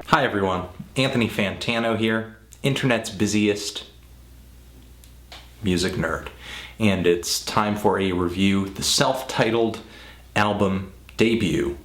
Hi everyone, Anthony Fantano here, internet's busiest music nerd. And it's time for a review, the self-titled album debut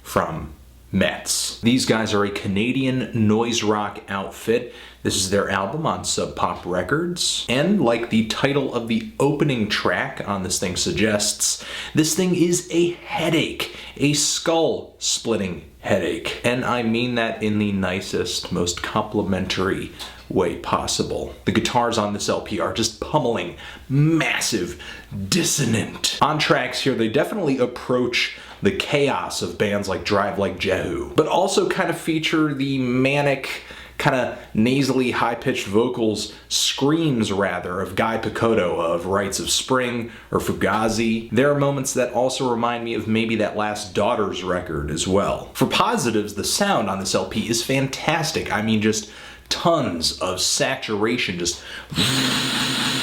from METZ. These guys are a Canadian noise rock outfit. This is their album on Sub Pop Records. And like the title of the opening track on this thing suggests, this thing is a headache, a skull-splitting headache. And I mean that in the nicest, most complimentary way possible. The guitars on this LP are just pummeling, massive, dissonant. On tracks here, they definitely approach the chaos of bands like Drive Like Jehu, but also kind of feature the manic, kind of nasally, high-pitched vocals, screams rather, of Guy Picotto of Rites of Spring or Fugazi. There are moments that also remind me of maybe that last Daughters record as well. For positives, the sound on this LP is fantastic. I mean, just tons of saturation, just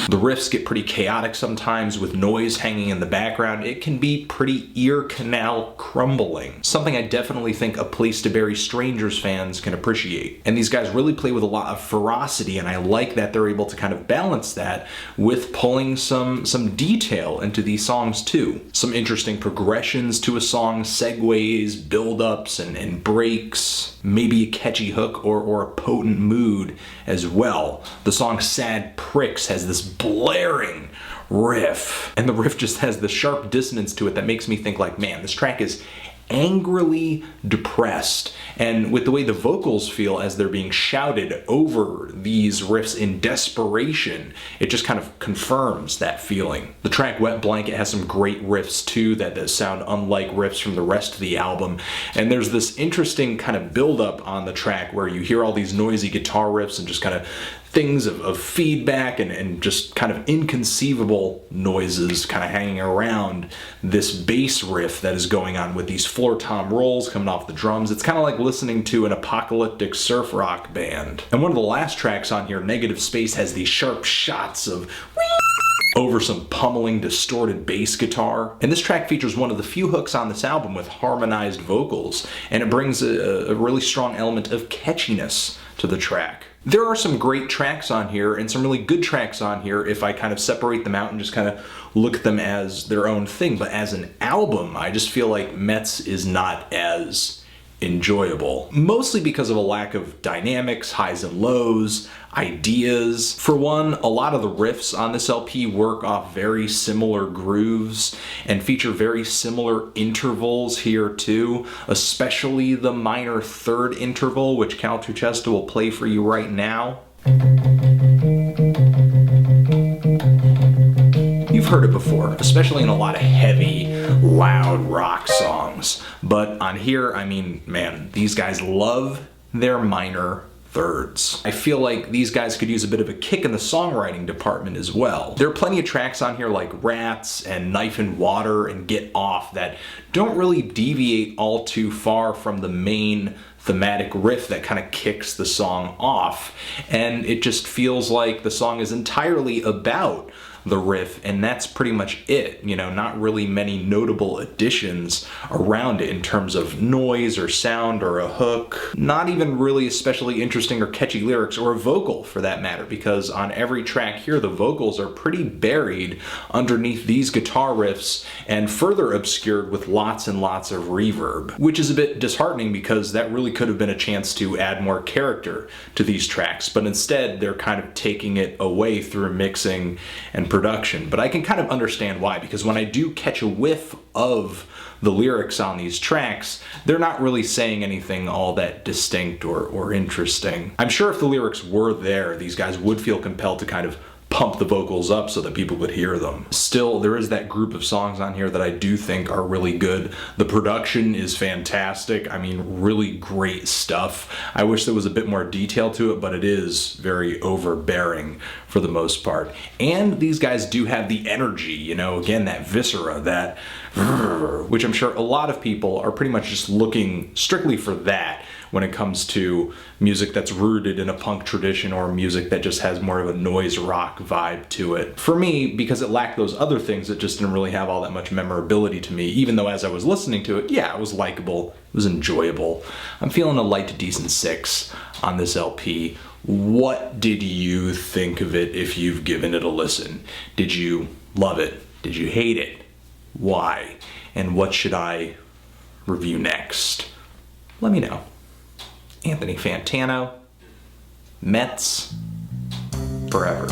the riffs get pretty chaotic sometimes with noise hanging in the background. It can be pretty ear canal crumbling. Something I definitely think A Place to Bury Strangers fans can appreciate. And these guys really play with a lot of ferocity, and I like that they're able to kind of balance that with pulling some detail into these songs too. Some interesting progressions to a song, segues, build-ups, and breaks, maybe a catchy hook or a potent mood as well. The song Sad Pricks has this blaring riff, and the riff just has the sharp dissonance to it that makes me think like, man, this track is angrily depressed. And with the way the vocals feel as they're being shouted over these riffs in desperation, it just kind of confirms that feeling. The track Wet Blanket has some great riffs too that sound unlike riffs from the rest of the album. And there's this interesting kind of build-up on the track where you hear all these noisy guitar riffs and just kind of things of feedback and just kind of inconceivable noises kind of hanging around this bass riff that is going on with these floor tom rolls coming off the drums. It's kind of like listening to an apocalyptic surf rock band. And one of the last tracks on here, Negative Space, has these sharp shots of over some pummeling, distorted bass guitar. And this track features one of the few hooks on this album with harmonized vocals, and it brings a really strong element of catchiness to the track. There are some great tracks on here and some really good tracks on here if I kind of separate them out and just kind of look at them as their own thing. But as an album, I just feel like METZ is not as enjoyable. Mostly because of a lack of dynamics, highs and lows, ideas. For one, a lot of the riffs on this LP work off very similar grooves and feature very similar intervals here too, especially the minor third interval, which Cal Truchesta will play for you right now. You've heard it before, especially in a lot of heavy, loud rock songs. But on here, I mean, man, these guys love their minor thirds. I feel like these guys could use a bit of a kick in the songwriting department as well. There are plenty of tracks on here like Rats and Knife and Water and Get Off that don't really deviate all too far from the main thematic riff that kind of kicks the song off. And it just feels like the song is entirely about the riff, and that's pretty much it. You know, not really many notable additions around it in terms of noise or sound or a hook. Not even really especially interesting or catchy lyrics, or a vocal for that matter, because on every track here the vocals are pretty buried underneath these guitar riffs and further obscured with lots and lots of reverb, which is a bit disheartening because that really could have been a chance to add more character to these tracks, but instead they're kind of taking it away through mixing and production. But I can kind of understand why, because when I do catch a whiff of the lyrics on these tracks, they're not really saying anything all that distinct or interesting. I'm sure if the lyrics were there, these guys would feel compelled to kind of pump the vocals up so that people could hear them. Still, there is that group of songs on here that I do think are really good. The production is fantastic. I mean, really great stuff. I wish there was a bit more detail to it, but it is very overbearing for the most part. And these guys do have the energy, you know, again, that viscera, that which I'm sure a lot of people are pretty much just looking strictly for that when it comes to music that's rooted in a punk tradition or music that just has more of a noise rock vibe to it. For me, because it lacked those other things, it just didn't really have all that much memorability to me, even though as I was listening to it, yeah, it was likable, it was enjoyable. I'm feeling a light to decent 6 on this LP. What did you think of it if you've given it a listen? Did you love it? Did you hate it? Why? And what should I review next? Let me know. Anthony Fantano, METZ, forever.